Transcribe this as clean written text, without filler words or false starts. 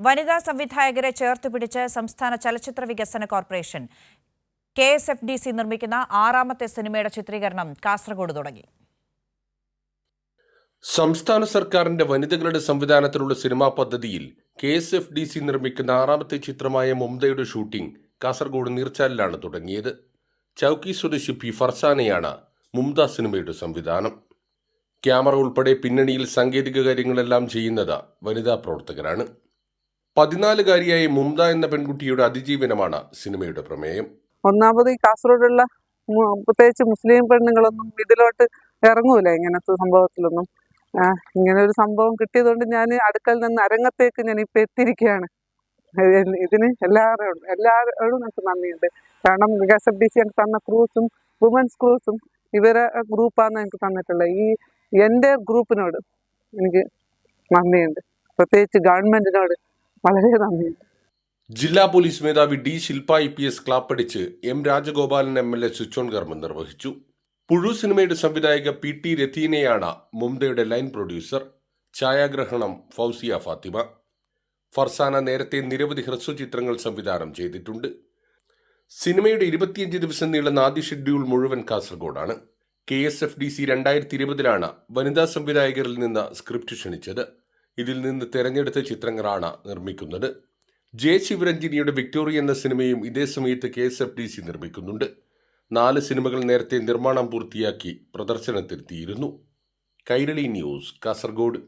വനിതാ സംവിധായകരെ ചേർത്തുപിടിച്ച് സംസ്ഥാന ചലച്ചിത്ര വികസന കോർപ്പറേഷൻ KSFDC നിർമ്മിക്കുന്ന 6ാമത്തെ സിനിമയുടെ ചിത്രീകരണം കാസർഗോഡ് തുടങ്ങി. സംസ്ഥാന സർക്കാരിന്റെ വനിതകളുടെ സംവിധാനത്തിലുള്ള സിനിമാ പദ്ധതിയിൽ KSFDC നിർമ്മിക്കുന്ന 6ാമത്തെ ചിത്രമായ മുംതയുടെ ഷൂട്ടിംഗ് കാസർഗോഡ് നീർച്ചാലിലാണ് തുടങ്ങിയത്. ചൌക്കി സ്വദേശി P. ഫർസാനയാണ് മുംത സിനിമയുടെ സംവിധാനം. ക്യാമറ ഉൾപ്പെടെ പിന്നണിയിൽ സാങ്കേതിക കാര്യങ്ങളെല്ലാം ചെയ്യുന്നത് വനിതാ പ്രവർത്തകരാണ്. 14-കാരിയായ മുംത എന്ന പെൺകുട്ടിയുടെ അതിജീവനമാണ് സിനിമയുടെ പ്രമേയം. ഒന്നാമത് ഈ കാസർഗോഡുള്ള പ്രത്യേകിച്ച് മുസ്ലിം പെണ്ണുങ്ങളൊന്നും ഇതിലോട്ട് ഇറങ്ങൂല ഇങ്ങനത്തെ സംഭവത്തിലൊന്നും. ഇങ്ങനെ ഒരു സംഭവം കിട്ടിയതുകൊണ്ട് ഞാൻ അടുക്കൽ നിന്ന് അരങ്ങത്തേക്ക് ഞാൻ ഇപ്പൊ എത്തിയിരിക്കുകയാണ്. ഇതിന് എല്ലാവരോടും എനിക്ക് നന്ദിയുണ്ട്. കാരണം KSFDC എനിക്ക് തന്ന ക്രൂസും വുമൻസ് ക്രൂസും ഇവരെ ഗ്രൂപ്പാണ് എനിക്ക് തന്നിട്ടുള്ളത്. ഈ എൻ്റെ ഗ്രൂപ്പിനോട് എനിക്ക് നന്ദിയുണ്ട്. പ്രത്യേകിച്ച് ഗവൺമെന്റിനോട് വളരെ നന്ദിയുണ്ട്. ജില്ലാ പോലീസ് മേധാവി D. Shilpa IPS ക്ലാപ്പടിച്ച് M. Rajagopalan MLA switch on കർമ്മം നിർവഹിച്ചു. പുഴു സിനിമയുടെ സംവിധായിക PT രതീനയാണ് മുംതയുടെ ലൈൻ പ്രൊഡ്യൂസർ. ഛായാഗ്രഹണം ഫൗസിയ ഫാത്തിമ. ഫർസാന നേരത്തെ നിരവധി ഹ്രസ്വചിത്രങ്ങൾ സംവിധാനം ചെയ്തിട്ടുണ്ട്. സിനിമയുടെ 25 ദിവസം നീളുന്ന ആദ്യ ഷെഡ്യൂൾ മുഴുവൻ കാസർഗോഡാണ്. KSFDC 2020-ലാണ് വനിതാ സംവിധായകരിൽ നിന്ന് സ്ക്രിപ്റ്റ് ക്ഷണിച്ചത്. ഇതിൽ നിന്ന് തെരഞ്ഞെടുത്ത ചിത്രങ്ങളാണ് നിർമ്മിക്കുന്നത്. J. ശിവരഞ്ജിനിയുടെ വിക്ടോറിയ എന്ന സിനിമയും ഇതേ സമയത്ത് KSFDC നിർമ്മിക്കുന്നുണ്ട്. 4 സിനിമകൾ നേരത്തെ നിർമ്മാണം പൂർത്തിയാക്കി പ്രദർശനത്തിലെത്തിയിരുന്നു. കൈരളി ന്യൂസ്, കാസർഗോഡ്.